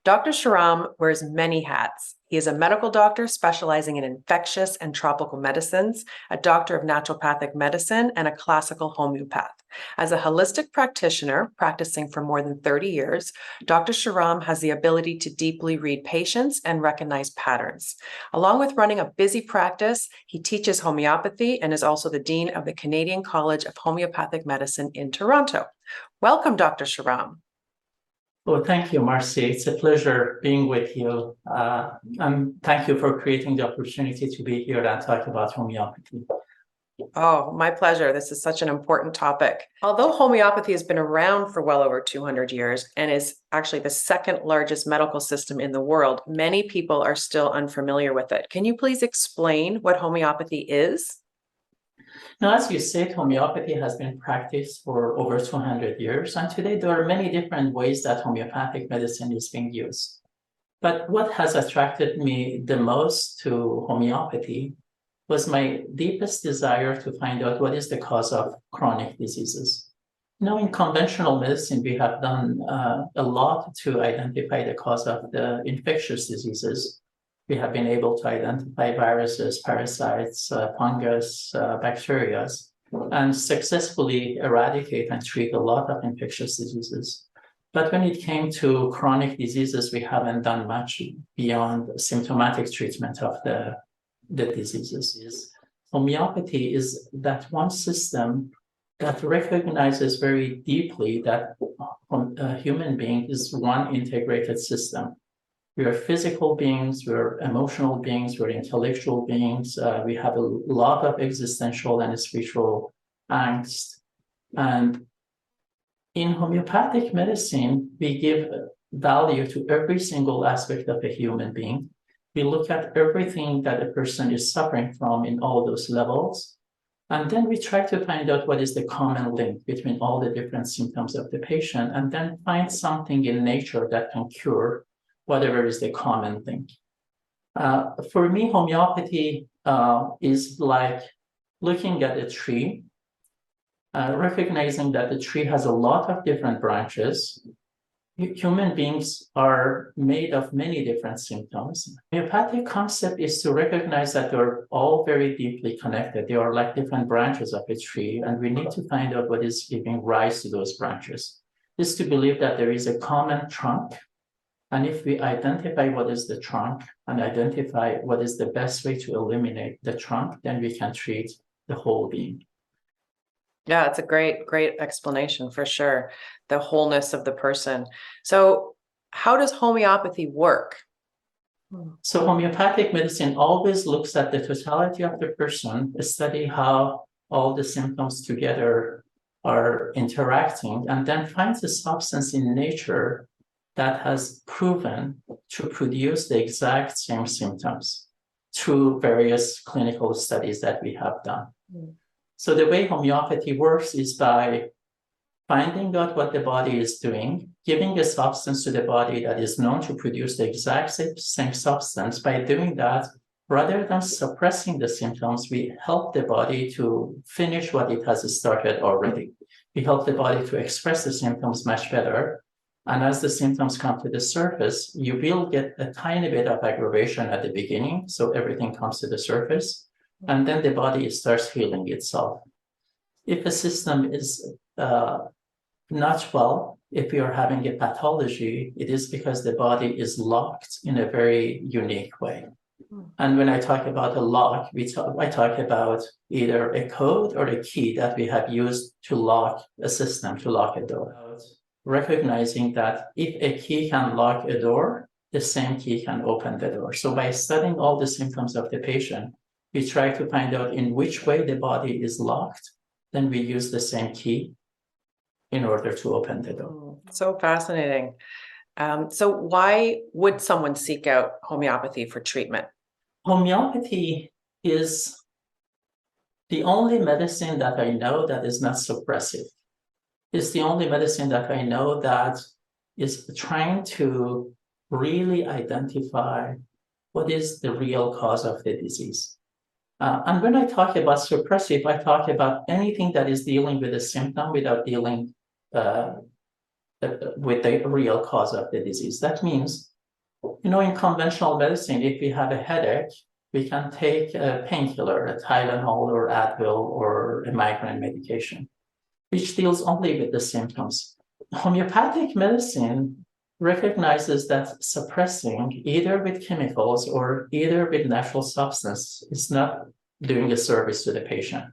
Dr. Shahram wears many hats. He is a medical doctor specializing in infectious and tropical medicines, a doctor of naturopathic medicine, and a classical homeopath. As a holistic practitioner practicing for more than 30 years, Dr. Shahram has the ability to deeply read patients and recognize patterns. Along with running a busy practice, he teaches homeopathy and is also the Dean of the Canadian College of Homeopathic Medicine in Toronto. Welcome, Dr. Shahram. Well, thank you, Marcy. It's a pleasure being with you. And thank you for creating the opportunity to be here and talk about homeopathy. Oh, my pleasure. This is such an important topic. Although homeopathy has been around for well over 200 years and is actually the second largest medical system in the world, many people are still unfamiliar with it. Can you please explain what homeopathy is? Now, as you said, homeopathy has been practiced for over 200 years, and today there are many different ways that homeopathic medicine is being used. But what has attracted me the most to homeopathy was my deepest desire to find out what is the cause of chronic diseases. In conventional medicine, we have done a lot to identify the cause of the infectious diseases. We have been able to identify viruses, parasites, fungus, bacteria, and successfully eradicate and treat a lot of infectious diseases. But when it came to chronic diseases, we haven't done much beyond symptomatic treatment of the diseases. Homeopathy is that one system that recognizes very deeply that a human being is one integrated system. We are physical beings, we're emotional beings, we're intellectual beings. We have a lot of existential and spiritual angst. And in homeopathic medicine, we give value to every single aspect of a human being. We look at everything that a person is suffering from in all those levels. And then we try to find out what is the common link between all the different symptoms of the patient, and then find something in nature that can cure whatever is the common thing. For me, homeopathy is like looking at a tree, recognizing that the tree has a lot of different branches. Human beings are made of many different symptoms. Homeopathic concept is to recognize that they're all very deeply connected. They are like different branches of a tree, and we need to find out what is giving rise to those branches. Is to believe that there is a common trunk. And if we identify what is the trunk and identify what is the best way to eliminate the trunk, then we can treat the whole being. Yeah, it's a great explanation for sure. The wholeness of the person. So how does homeopathy work? So homeopathic medicine always looks at the totality of the person, study how all the symptoms together are interacting, and then finds a substance in nature that has proven to produce the exact same symptoms through various clinical studies that we have done. So the way homeopathy works is by finding out what the body is doing, giving a substance to the body that is known to produce the exact same substance. By doing that, rather than suppressing the symptoms, we help the body to finish what it has started already. We help the body to express the symptoms much better. And as the symptoms come to the surface, you will get a tiny bit of aggravation at the beginning. So everything comes to the surface, and then the body starts healing itself. If a system is not well, if you are having a pathology, it is because the body is locked in a very unique way. And when I talk about a lock, I talk about either a code or a key that we have used to lock a system, to lock a door. Recognizing that if a key can lock a door, the same key can open the door. So by studying all the symptoms of the patient, we try to find out in which way the body is locked. Then we use the same key in order to open the door. So fascinating. So why would someone seek out homeopathy for treatment? Homeopathy is the only medicine that I know that is not suppressive. It's the only medicine that I know that is trying to really identify what is the real cause of the disease. And when I talk about suppressive, I talk about anything that is dealing with a symptom without dealing with the real cause of the disease. That means In conventional medicine, if we have a headache, we can take a painkiller, a Tylenol or Advil or a migraine medication, which deals only with the symptoms. Homeopathic medicine recognizes that suppressing either with chemicals or either with natural substance is not doing a service to the patient.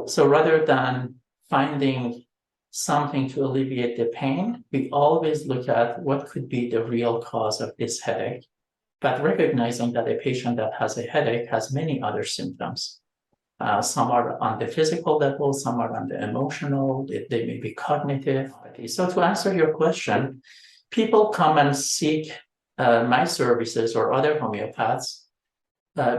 So rather than finding something to alleviate the pain, we always look at what could be the real cause of this headache, but recognizing that a patient that has a headache has many other symptoms. Some are on the physical level, some are on the emotional, they may be cognitive. So to answer your question, people come and seek my services or other homeopaths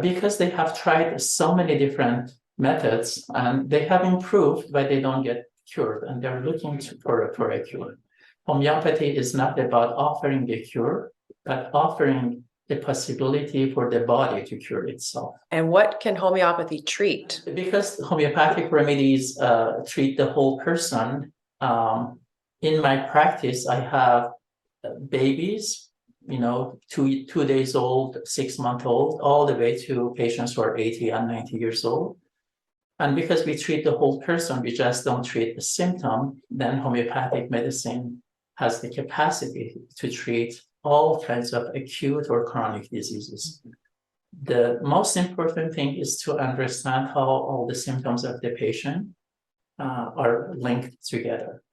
because they have tried so many different methods and they have improved, but they don't get cured, and they're looking for a cure. Homeopathy is not about offering a cure, but offering the possibility for the body to cure itself. And what can homeopathy treat? Because homeopathic remedies treat the whole person, in my practice, I have babies, 2 days old, 6 month old, all the way to patients who are 80 and 90 years old. And because we treat the whole person, we just don't treat the symptom, then homeopathic medicine has the capacity to treat all kinds of acute or chronic diseases. The most important thing is to understand how all the symptoms of the patient are linked together.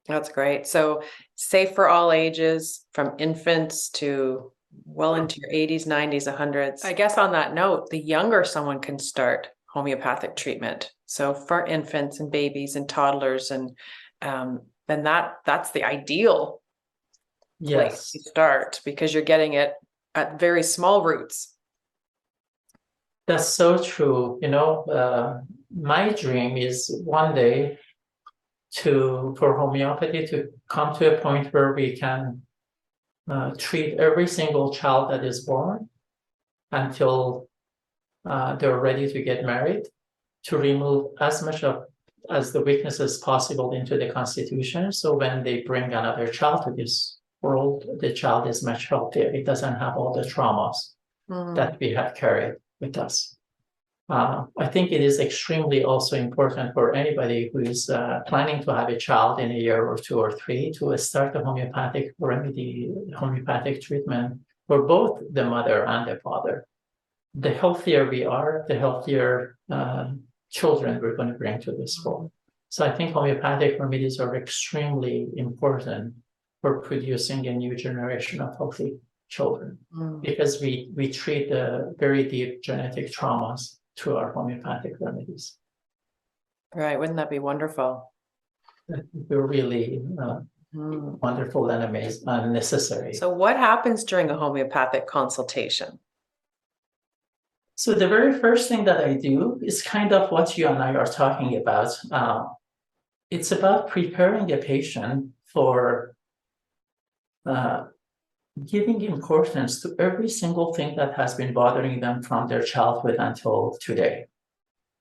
That's great. So safe for all ages, from infants to well into your 80s, 90s, 100s. I guess on that note, the younger someone can start homeopathic treatment. So for infants and babies and toddlers, and then that's the ideal place to start, because you're getting it at very small roots. That's so true. My dream is one day for homeopathy to come to a point where we can treat every single child that is born until they're ready to get married, to remove as much as the weaknesses possible into the constitution. So when they bring another child to this world, the child is much healthier. It doesn't have all the traumas that we have carried with us. I think it is extremely also important for anybody who is planning to have a child in a year or 2 or 3 to start a homeopathic remedy, homeopathic treatment for both the mother and the father. The healthier we are, the healthier children we're going to bring to this world. So I think homeopathic remedies are extremely important for producing a new generation of healthy children, because we treat the very deep genetic traumas through our homeopathic remedies. Right, wouldn't that be wonderful? They're really wonderful and amazing and necessary. So what happens during a homeopathic consultation? So the very first thing that I do is kind of what you and I are talking about. It's about preparing the patient for giving importance to every single thing that has been bothering them from their childhood until today.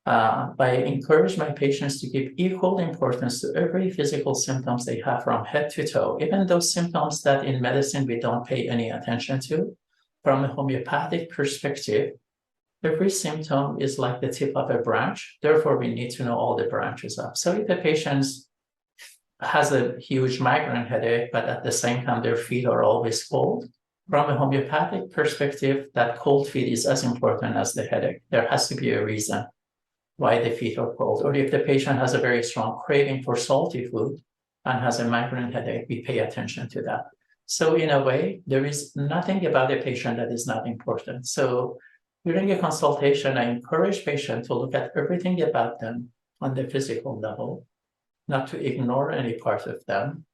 I encourage my patients to give equal importance to every physical symptoms they have from head to toe, even those symptoms that in medicine we don't pay any attention to. From a homeopathic perspective, every symptom is like the tip of a branch. Therefore, we need to know all the branches up. So if the patient has a huge migraine headache, but at the same time, their feet are always cold, from a homeopathic perspective, that cold feet is as important as the headache. There has to be a reason why the feet are cold. Or if the patient has a very strong craving for salty food and has a migraine headache, we pay attention to that. So in a way, there is nothing about a patient that is not important. So during a consultation, I encourage patients to look at everything about them on the physical level, not to ignore any part of them,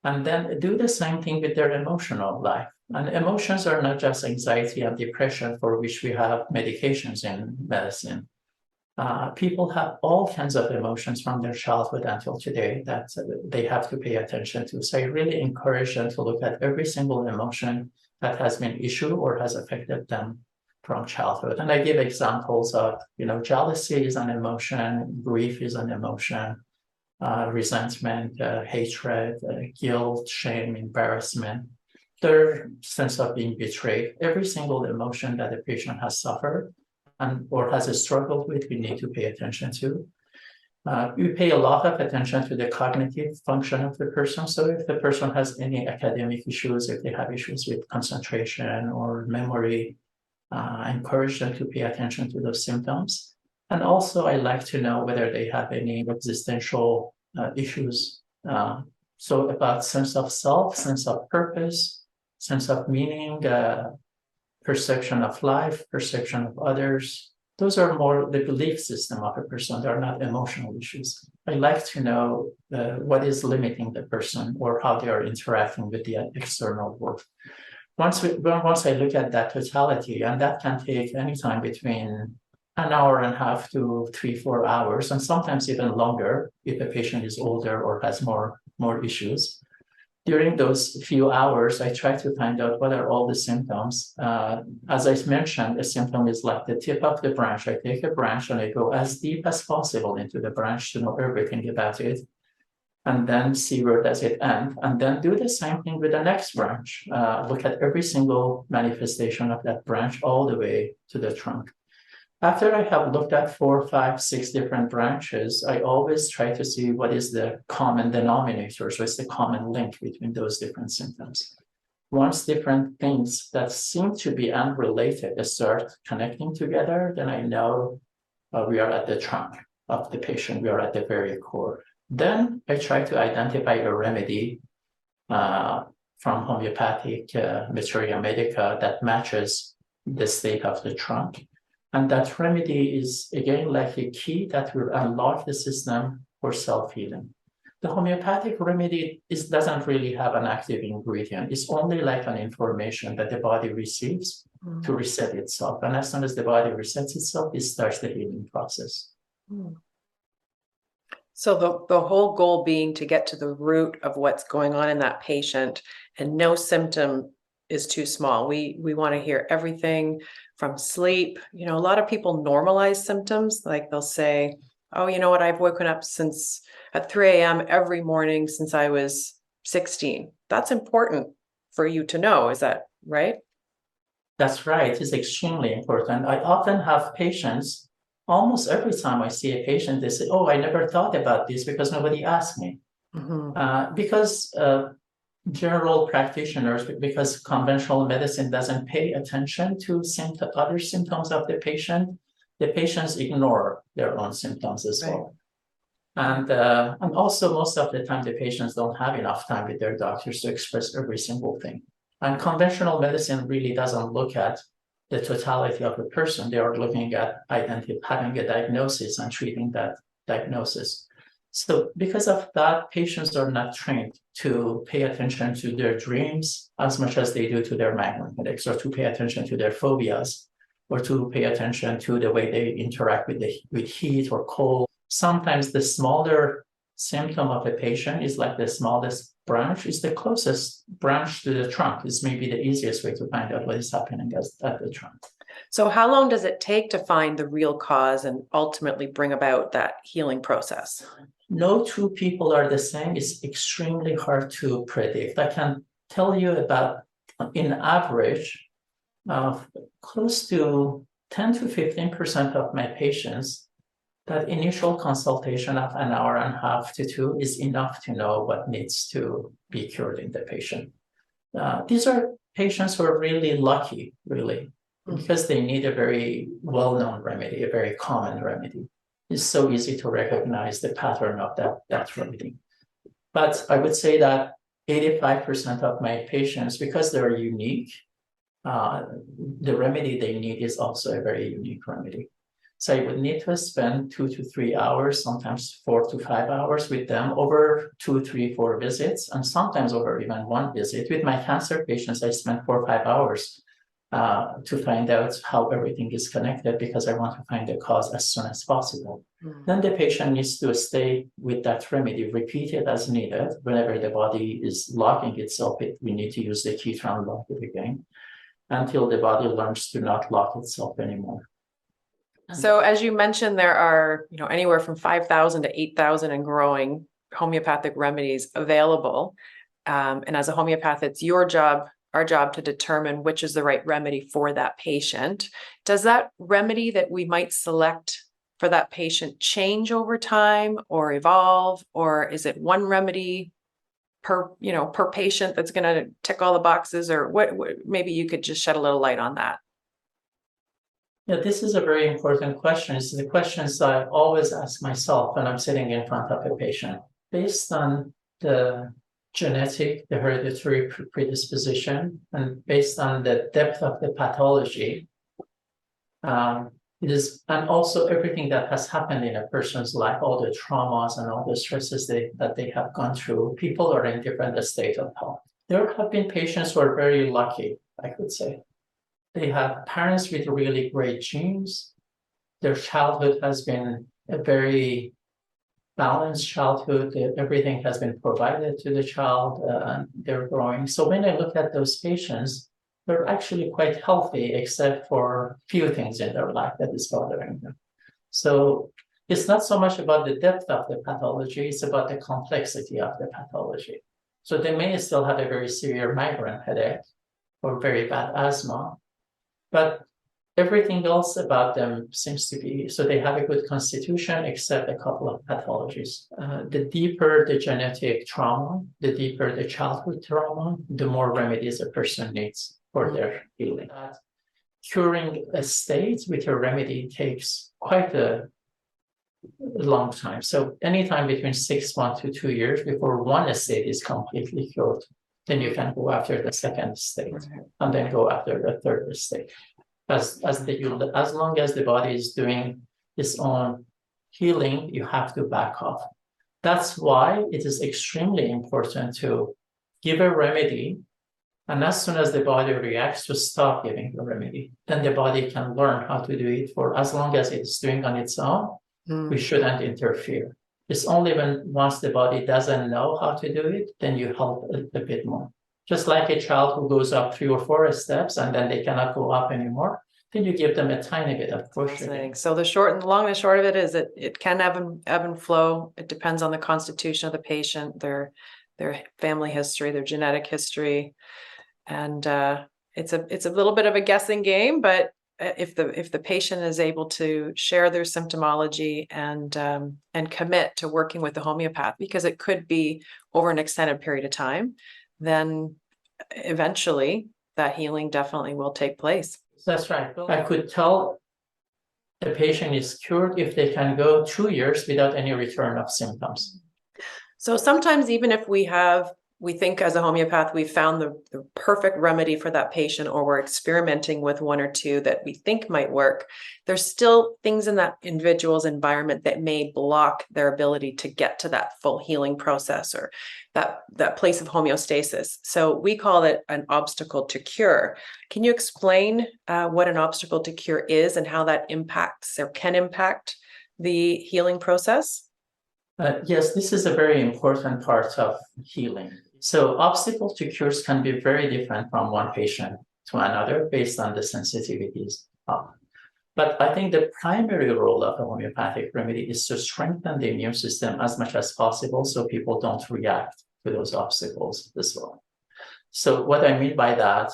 and then do the same thing with their emotional life. And emotions are not just anxiety and depression, for which we have medications in medicine. People have all kinds of emotions from their childhood until today that they have to pay attention to. So I really encourage them to look at every single emotion that has been issue or has affected them from childhood. And I give examples of, jealousy is an emotion, grief is an emotion, resentment, hatred, guilt, shame, embarrassment. their sense of being betrayed. Every single emotion that the patient has suffered and or has struggled with, we need to pay attention to. We pay a lot of attention to the cognitive function of the person. So if the person has any academic issues, if they have issues with concentration or memory, encourage them to pay attention to those symptoms. And also, I like to know whether they have any existential issues. So about sense of self, sense of purpose, sense of meaning, perception of life, perception of others. Those are more the belief system of a person. They're not emotional issues. I like to know what is limiting the person or how they are interacting with the external world. Once I look at that totality, and that can take any time between an hour and a half to 3-4 hours, and sometimes even longer if a patient is older or has more issues. During those few hours, I try to find out what are all the symptoms. As I mentioned, a symptom is like the tip of the branch. I take a branch and I go as deep as possible into the branch to know everything about it, and then see where does it end, and then do the same thing with the next branch. Look at every single manifestation of that branch all the way to the trunk. After I have looked at 4, 5, 6 different branches, I always try to see what is the common denominator, so it's the common link between those different symptoms. Once different things that seem to be unrelated start connecting together, then I know we are at the trunk of the patient, we are at the very core. Then I try to identify a remedy from homeopathic materia medica that matches the state of the trunk. And that remedy is, again, like a key that will unlock the system for self-healing. The homeopathic remedy doesn't really have an active ingredient. It's only like an information that the body receives to reset itself. And as soon as the body resets itself, it starts the healing process. So the whole goal being to get to the root of what's going on in that patient, and no symptom is too small. We want to hear everything from sleep. You know, a lot of people normalize symptoms. Like they'll say, oh, you know what, I've woken up since at 3 a.m. every morning since I was 16. That's important for you to know. Is that right? That's right. It's extremely important. I often have patients, almost every time I see a patient, they say, oh, I never thought about this because nobody asked me. Because general practitioners, because conventional medicine doesn't pay attention to other symptoms of the patients ignore their own symptoms as well. And also most of the time, the patients don't have enough time with their doctors to express every single thing. And conventional medicine really doesn't look at the totality of the person. They are looking at having a diagnosis and treating that diagnosis. So because of that, patients are not trained to pay attention to their dreams as much as they do to their migraine headaches, or to pay attention to their phobias, or to pay attention to the way they interact with heat or cold. Sometimes the smaller symptom of a patient is like the smallest branch, is the closest branch to the trunk. Is maybe the easiest way to find out what is happening at the trunk. So how long does it take to find the real cause and ultimately bring about that healing process? No two people are the same. It's extremely hard to predict. I can tell you about, in average, close to 10 to 15% of my patients, that initial consultation of an hour and a half to 2 is enough to know what needs to be cured in the patient. These are patients who are really lucky, really, because they need a very well-known remedy, a very common remedy. It's so easy to recognize the pattern of that remedy. But I would say that 85% of my patients, because they're unique, the remedy they need is also a very unique remedy. So I would need to spend 2 to 3 hours, sometimes 4 to 5 hours with them over 2, 3, 4 visits, and sometimes over even 1 visit. With my cancer patients, I spend 4 or 5 hours to find out how everything is connected, because I want to find the cause as soon as possible. Then the patient needs to stay with that remedy, repeat it as needed. Whenever the body is locking itself, we need to use the key to unlock it again, until the body learns to not lock itself anymore. So as you mentioned, there are, anywhere from 5,000 to 8,000 and growing homeopathic remedies available. And as a homeopath, it's your job our job to determine which is the right remedy for that patient. Does that remedy that we might select for that patient change over time or evolve, or is it one remedy per patient that's going to tick all the boxes, or what maybe you could just shed a little light on that? Yeah, this is a very important question. It's the questions I always ask myself when I'm sitting in front of a patient. Based on the genetic, the hereditary predisposition, and based on the depth of the pathology, and also everything that has happened in a person's life, all the traumas and all the stresses that they have gone through, people are in different state of health. There have been patients who are very lucky, I could say. They have parents with really great genes. Their childhood has been a very balanced childhood. Everything has been provided to the child, and they're growing. So when I look at those patients, they're actually quite healthy, except for few things in their life that is bothering them. So it's not so much about the depth of the pathology, it's about the complexity of the pathology. So they may still have a very severe migraine headache or very bad asthma, but everything else about them seems to be, so they have a good constitution, except a couple of pathologies. The deeper the genetic trauma, the deeper the childhood trauma, the more remedies a person needs for their healing. Curing a state with a remedy takes quite a long time. So anytime between 6 months to 2 years before one state is completely cured, then you can go after the second state, and then go after the third state. As long as the body is doing its own healing, you have to back off. That's why it is extremely important to give a remedy, and as soon as the body reacts, to stop giving the remedy. Then the body can learn how to do it. For as long as it's doing on its own, we shouldn't interfere. It's only once the body doesn't know how to do it, then you help a bit more. Just like a child who goes up 3 or 4 steps and then they cannot go up anymore, then you give them a tiny bit of push. So the short and the long and the short of it is that it can ebb and flow. It depends on the constitution of the patient, their family history, their genetic history, and it's a little bit of a guessing game. But if the patient is able to share their symptomology and commit to working with the homeopath, because it could be over an extended period of time, then eventually that healing definitely will take place. That's right. I could tell the patient is cured if they can go 2 years without any return of symptoms. So sometimes even if we think as a homeopath, we've found the perfect remedy for that patient, or we're experimenting with 1 or 2 that we think might work, there's still things in that individual's environment that may block their ability to get to that full healing process, or that place of homeostasis. So we call it an obstacle to cure. Can you explain what an obstacle to cure is and how that impacts or can impact the healing process? Yes, this is a very important part of healing. So obstacle to cures can be very different from one patient to another based on the sensitivities. But I think the primary role of a homeopathic remedy is to strengthen the immune system as much as possible so people don't react to those obstacles as well. So what I mean by that,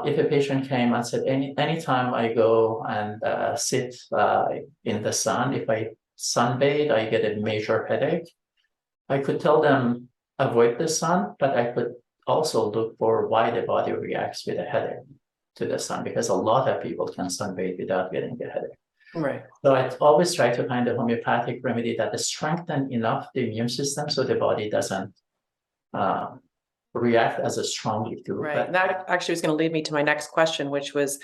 if a patient came and said, anytime I go and sit in the sun, if I sunbathe, I get a major headache, I could tell them, avoid the sun, but I could also look for why the body reacts with a headache to the sun, because a lot of people can sunbathe without getting a headache. Right. So I always try to find a homeopathic remedy that is strengthened enough the immune system so the body doesn't react as strongly to. Right. And that actually was going to lead me to my next question, which was,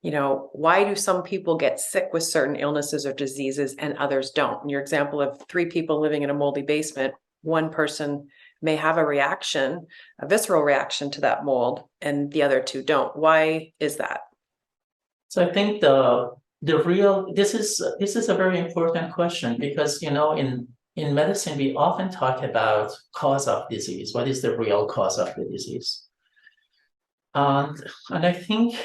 why do some people get sick with certain illnesses or diseases and others don't? In your example of 3 people living in a moldy basement, one person may have a visceral reaction to that mold, and the other 2 don't. Why is that? So I think this is a very important question, because in medicine we often talk about cause of disease. What is the real cause of the disease? And I think,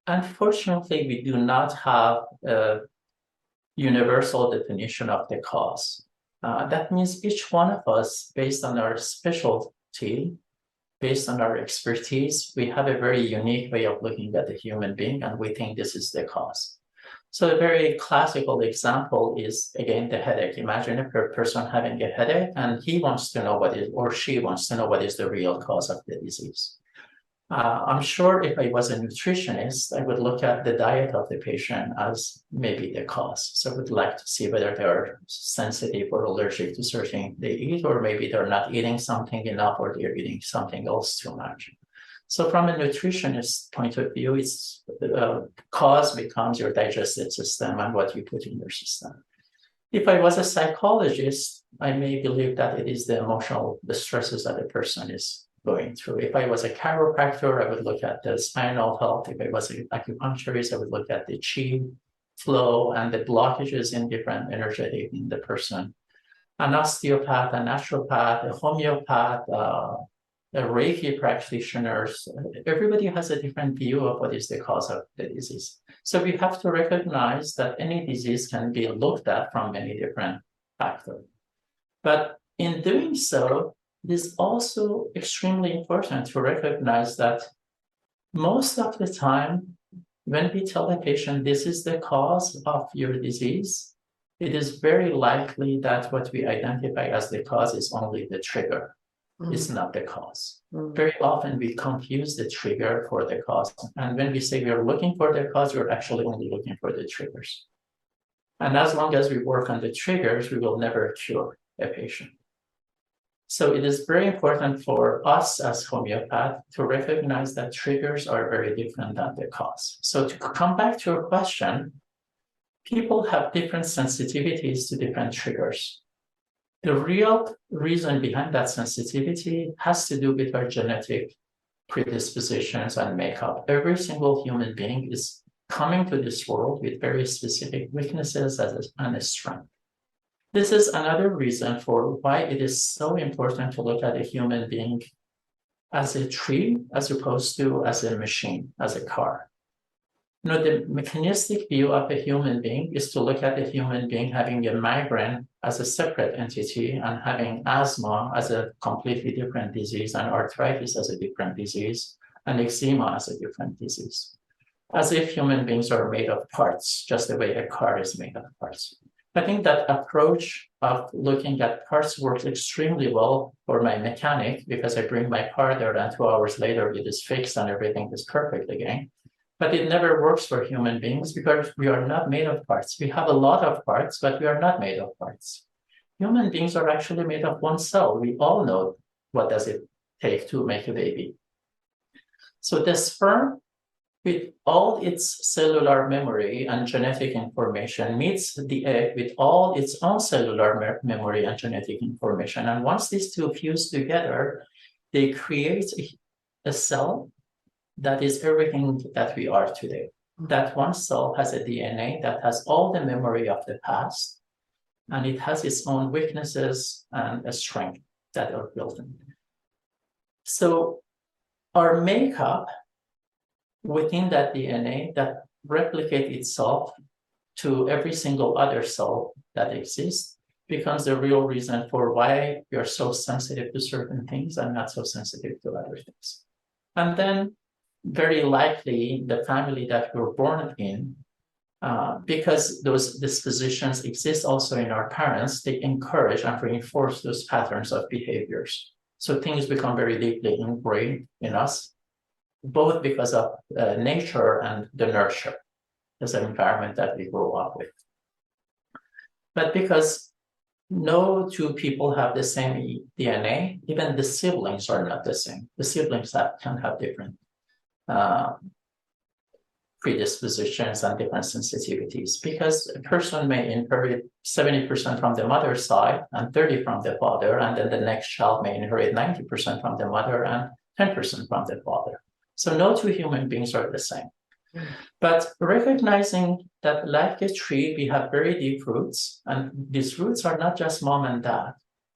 unfortunately, we do not have a universal definition of the cause. That means each one of us, based on our specialty, based on our expertise, we have a very unique way of looking at the human being, and we think this is the cause. So a very classical example is, again, the headache. Imagine a person having a headache, and he wants to know or she wants to know what is the real cause of the disease. I'm sure if I was a nutritionist, I would look at the diet of the patient as maybe the cause. So I would like to see whether they're sensitive or allergic to certain they eat, or maybe they're not eating something enough, or they're eating something else too much. So from a nutritionist point of view, it's cause becomes your digestive system and what you put in your system. If I was a psychologist, I may believe that it is the emotional, the stresses that a person is going through. If I was a chiropractor, I would look at the spinal health. If I was an acupuncturist, I would look at the chi flow and the blockages in different energetic in the person. An osteopath, a naturopath, a homeopath, a Reiki practitioners, everybody has a different view of what is the cause of the disease. So we have to recognize that any disease can be looked at from many different factors. But in doing so, it is also extremely important to recognize that most of the time, when we tell a patient this is the cause of your disease, it is very likely that what we identify as the cause is only the trigger. It's not the cause. Very often we confuse the trigger for the cause. And when we say we're looking for the cause, we're actually only looking for the triggers. And as long as we work on the triggers, we will never cure a patient. So it is very important for us as homeopath to recognize that triggers are very different than the cause. So to come back to your question, people have different sensitivities to different triggers. The real reason behind that sensitivity has to do with our genetic predispositions and makeup. Every single human being is coming to this world with very specific weaknesses and a strength. This is another reason for why it is so important to look at a human being as a tree as opposed to as a machine, as a car. The mechanistic view of a human being is to look at a human being having a migraine as a separate entity and having asthma as a completely different disease and arthritis as a different disease and eczema as a different disease. As if human beings are made of parts, just the way a car is made of parts. I think that approach of looking at parts works extremely well for my mechanic because I bring my car there and 2 hours later it is fixed and everything is perfect again. But it never works for human beings because we are not made of parts. We have a lot of parts, but we are not made of parts. Human beings are actually made of one cell. We all know what does it take to make a baby. So the sperm, with all its cellular memory and genetic information, meets the egg with all its own cellular memory and genetic information. And once these two fuse together, they create a cell that is everything that we are today. That one cell has a DNA that has all the memory of the past, and it has its own weaknesses and a strength that are built in. So our makeup within that DNA that replicate itself to every single other cell that exists becomes the real reason for why you're so sensitive to certain things and not so sensitive to other things. And then very likely the family that we're born in, because those dispositions exist also in our parents, they encourage and reinforce those patterns of behaviors. So things become very deeply ingrained in us, both because of nature and the nurture, as an environment that we grow up with. But because no two people have the same DNA, even the siblings are not the same. The siblings can have different predispositions and different sensitivities, because a person may inherit 70% from the mother's side and 30% from the father, and then the next child may inherit 90% from the mother and 10% from the father. So no two human beings are the same. But recognizing that like a tree, we have very deep roots, and these roots are not just mom and dad.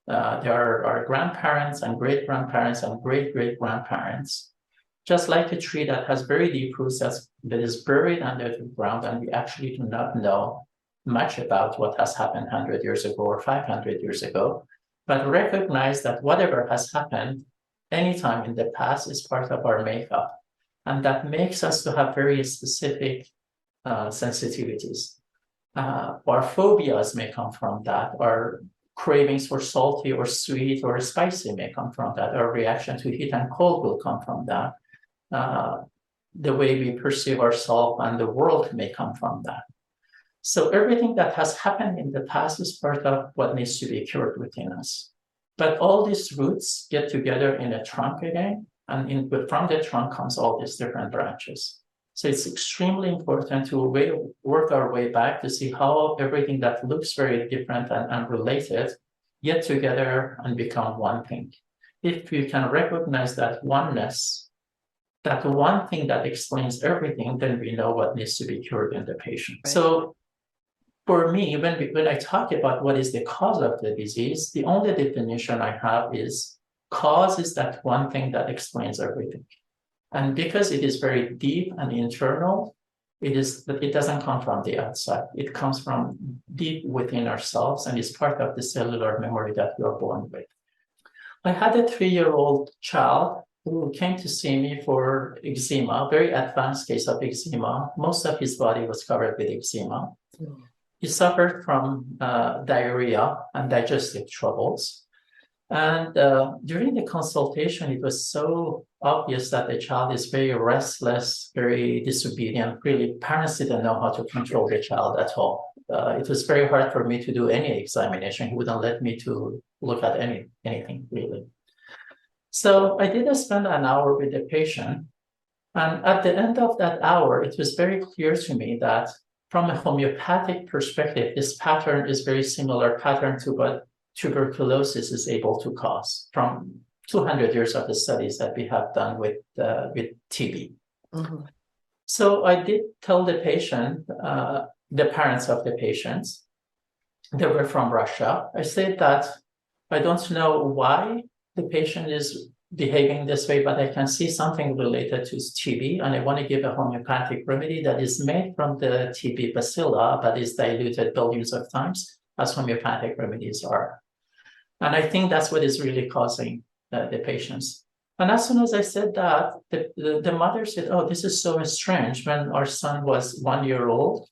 There are our grandparents and great-grandparents and great-great-grandparents. Just like a tree that has very deep roots that is buried under the ground, and we actually do not know much about what has happened 100 years ago or 500 years ago, but recognize that whatever has happened anytime in the past is part of our makeup. And that makes us to have very specific sensitivities. Our phobias may come from that. Our cravings for salty or sweet or spicy may come from that. Our reaction to heat and cold will come from that. The way we perceive ourselves and the world may come from that. So everything that has happened in the past is part of what needs to be cured within us. But all these roots get together in a trunk again, and from the trunk comes all these different branches. So it's extremely important to work our way back to see how everything that looks very different and unrelated get together and become one thing. If you can recognize that oneness, that one thing that explains everything, then we know what needs to be cured in the patient. Right. So for me, when I talk about what is the cause of the disease, the only definition I have is cause is that one thing that explains everything. And because it is very deep and internal, it doesn't come from the outside. It comes from deep within ourselves and is part of the cellular memory that we are born with. I had a 3-year-old child who came to see me for eczema, very advanced case of eczema. Most of his body was covered with eczema. He suffered from diarrhea and digestive troubles. And during the consultation, it was so obvious that the child is very restless, very disobedient. Really, parents didn't know how to control the child at all. It was very hard for me to do any examination. He wouldn't let me to look at anything, really. So I did spend an hour with the patient. And at the end of that hour, it was very clear to me that from a homeopathic perspective, this pattern is very similar pattern to what tuberculosis is able to cause from 200 years of the studies that we have done with TB. Mm-hmm. So I did tell the patient, the parents of the patients, they were from Russia. I said that I don't know why the patient is behaving this way, but I can see something related to TB, and I want to give a homeopathic remedy that is made from the TB bacilla, but is diluted billions of times, as homeopathic remedies are. And I think that's what is really causing the patients. And as soon as I said that, the mother said, oh, this is so strange. When our son was 1 year old,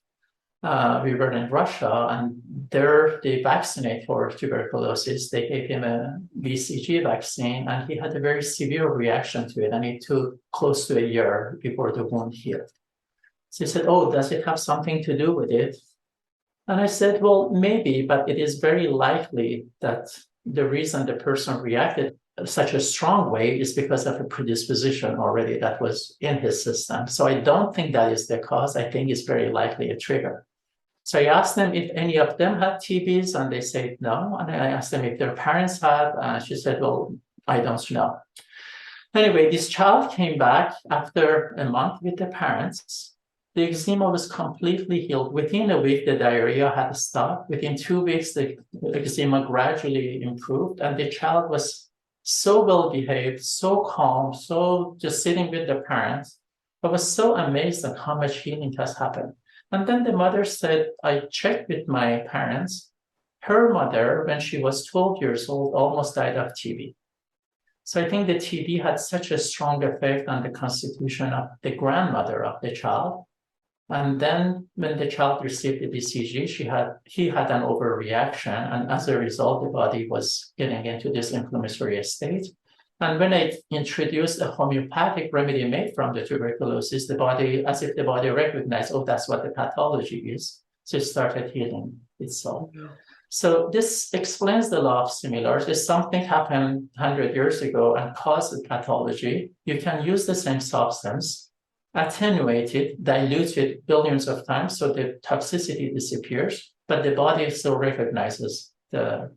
we were in Russia, and there they vaccinate for tuberculosis. They gave him a BCG vaccine, and he had a very severe reaction to it, and it took close to a year before the wound healed. So he said, oh, does it have something to do with it? And I said, well, maybe, but it is very likely that the reason the person reacted such a strong way is because of a predisposition already that was in his system. So I don't think that is the cause. I think it's very likely a trigger. So I asked them if any of them had TBs, and they said no. And I asked them if their parents had, and she said, well, I don't know. Anyway, this child came back after a month with the parents. The eczema was completely healed. Within a week, the diarrhea had stopped. Within 2 weeks, the eczema gradually improved, and the child was so well behaved, so calm, so just sitting with the parents. I was so amazed at how much healing has happened. And then the mother said, I checked with my parents. Her mother, when she was 12 years old, almost died of TB. So I think the TB had such a strong effect on the constitution of the grandmother of the child. And then when the child received the BCG, he had an overreaction. And as a result, the body was getting into this inflammatory state. And when I introduced a homeopathic remedy made from the tuberculosis, the body, as if the body recognized, oh, that's what the pathology is. So it started healing itself. Mm-hmm. So this explains the law of similars. If something happened 100 years ago and caused the pathology, you can use the same substance, attenuate it, dilute it billions of times, so the toxicity disappears, but the body still recognizes the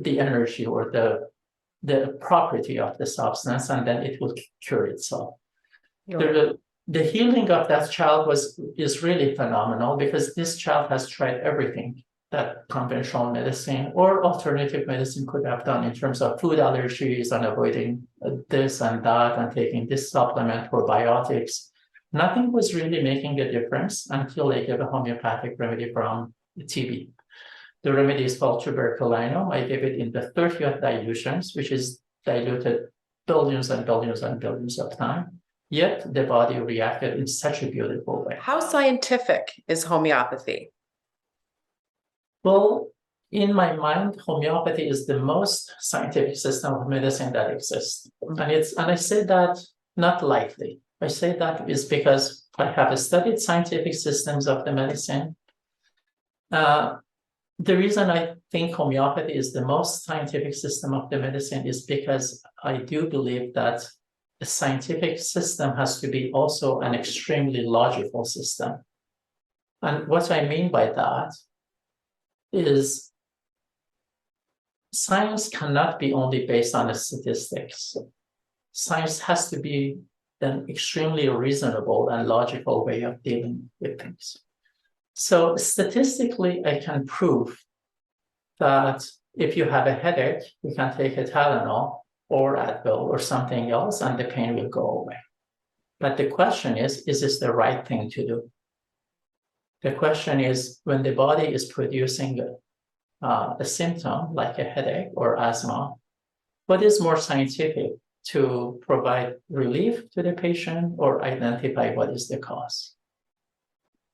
energy or the property of the substance, and then it will cure itself. Yeah. The healing of that child is really phenomenal, because this child has tried everything that conventional medicine or alternative medicine could have done in terms of food allergies and avoiding this and that and taking this supplement for biotics. Nothing was really making a difference until they gave a homeopathic remedy from TB. The remedy is called tuberculinum. I gave it in the 30th dilutions, which is diluted billions and billions and billions of time, yet the body reacted in such a beautiful way. How scientific is homeopathy? Well, in my mind, homeopathy is the most scientific system of medicine that exists. And I say that not lightly. I say that is because I have studied scientific systems of the medicine. The reason I think homeopathy is the most scientific system of the medicine is because I do believe that a scientific system has to be also an extremely logical system. And what I mean by that is science cannot be only based on statistics. Science has to be an extremely reasonable and logical way of dealing with things. So statistically, I can prove that if you have a headache, you can take a Tylenol or Advil or something else, and the pain will go away. But the question is this the right thing to do? The question is, when the body is producing a symptom like a headache or asthma, what is more scientific, to provide relief to the patient or identify what is the cause?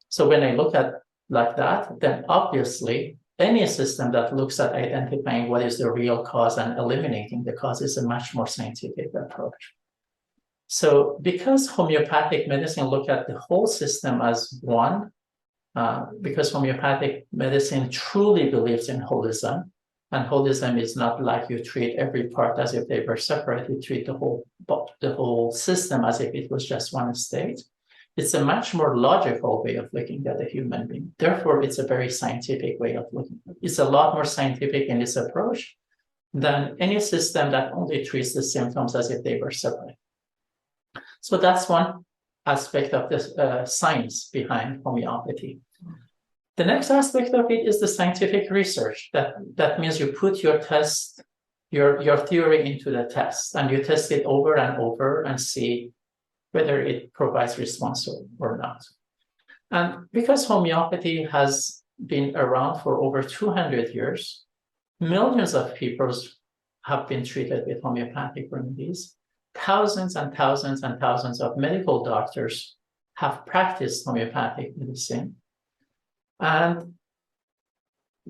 So when I look at like that, then obviously any system that looks at identifying what is the real cause and eliminating the cause is a much more scientific approach. So because homeopathic medicine look at the whole system as one, because homeopathic medicine truly believes in holism, and holism is not like you treat every part as if they were separate, you treat the whole system as if it was just one state. It's a much more logical way of looking at a human being. Therefore, it's a very scientific way of looking. It's a lot more scientific in its approach than any system that only treats the symptoms as if they were separate. So that's one aspect of the science behind homeopathy. The next aspect of it is the scientific research. That means you put your test, your theory into the test, and you test it over and over and see whether it provides response or not. And because homeopathy has been around for over 200 years, millions of people have been treated with homeopathic remedies. Thousands and thousands and thousands of medical doctors have practiced homeopathic medicine. And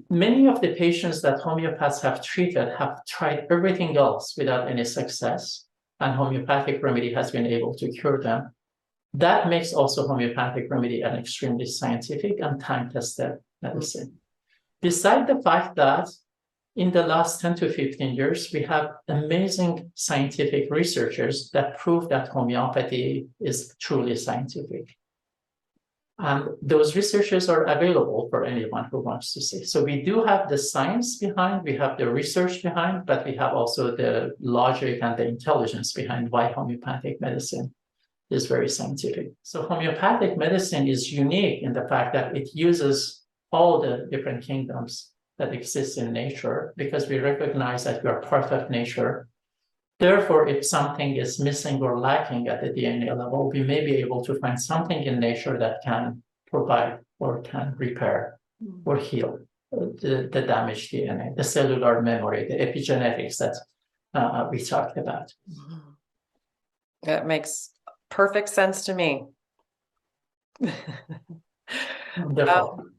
many of the patients that homeopaths have treated have tried everything else without any success, and homeopathic remedy has been able to cure them. That makes also homeopathic remedy an extremely scientific and time-tested medicine. Besides the fact that in the last 10 to 15 years, we have amazing scientific researchers that prove that homeopathy is truly scientific. And those researchers are available for anyone who wants to see. So we do have the science behind, we have the research behind, but we have also the logic and the intelligence behind why homeopathic medicine is very scientific. So homeopathic medicine is unique in the fact that it uses all the different kingdoms that exist in nature, because we recognize that we are part of nature. Therefore, if something is missing or lacking at the DNA level, we may be able to find something in nature that can provide or can repair or heal the damaged DNA, the cellular memory, the epigenetics that we talked about. That makes perfect sense to me.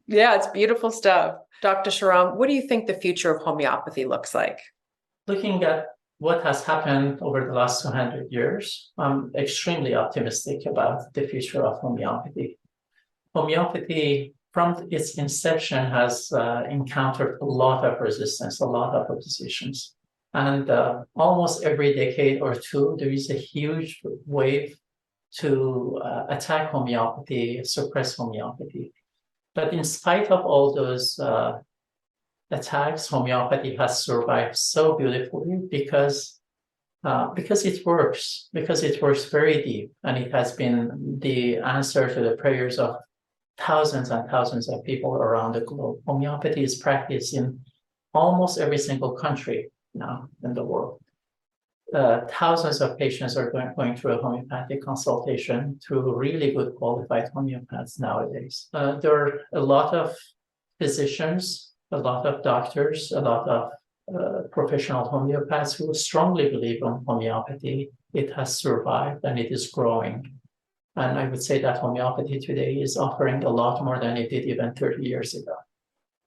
Yeah, it's beautiful stuff. Dr. Shahram, what do you think the future of homeopathy looks like? Looking at what has happened over the last 200 years, I'm extremely optimistic about the future of homeopathy. Homeopathy, from its inception, has encountered a lot of resistance, a lot of oppositions. And almost every decade or two, there is a huge wave to attack homeopathy, suppress homeopathy. But in spite of all those attacks, homeopathy has survived so beautifully because it works very deep, and it has been the answer to the prayers of thousands and thousands of people around the globe. Homeopathy is practiced in almost every single country now in the world. Thousands of patients are going through a homeopathic consultation through really good qualified homeopaths nowadays. There are a lot of physicians, a lot of doctors, a lot of professional homeopaths who strongly believe in homeopathy. It has survived and it is growing. And I would say that homeopathy today is offering a lot more than it did even 30 years ago.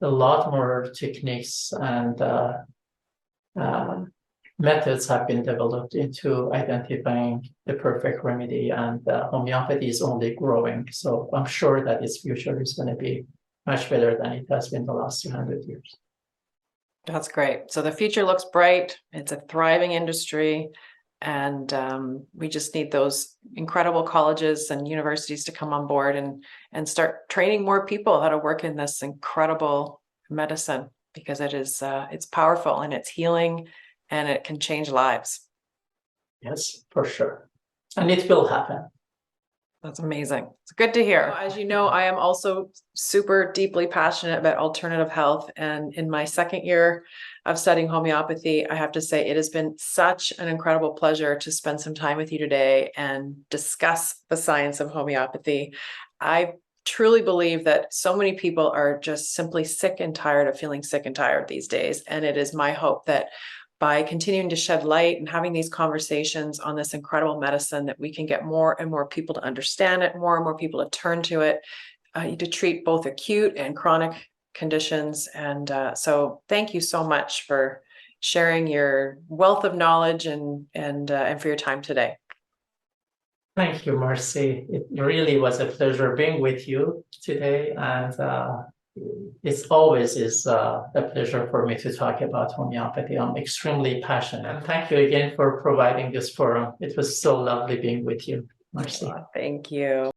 A lot more techniques and methods have been developed into identifying the perfect remedy, and homeopathy is only growing. So I'm sure that its future is going to be much better than it has been the last 200 years. That's great. So the future looks bright. It's a thriving industry. And we just need those incredible colleges and universities to come on board and start training more people how to work in this incredible medicine, because it's powerful and it's healing and it can change lives. Yes, for sure. And it will happen. That's amazing. It's good to hear. As you know, I am also super deeply passionate about alternative health. And in my second year of studying homeopathy, I have to say it has been such an incredible pleasure to spend some time with you today and discuss the science of homeopathy. I truly believe that so many people are just simply sick and tired of feeling sick and tired these days. And it is my hope that by continuing to shed light and having these conversations on this incredible medicine, that we can get more and more people to understand it, more and more people to turn to it, to treat both acute and chronic conditions. And so thank you so much for sharing your wealth of knowledge and for your time today. Thank you, Marcy. It really was a pleasure being with you today, and it always is a pleasure for me to talk about homeopathy. I'm extremely passionate. And thank you again for providing this forum. It was so lovely being with you, Marcy. Thank you.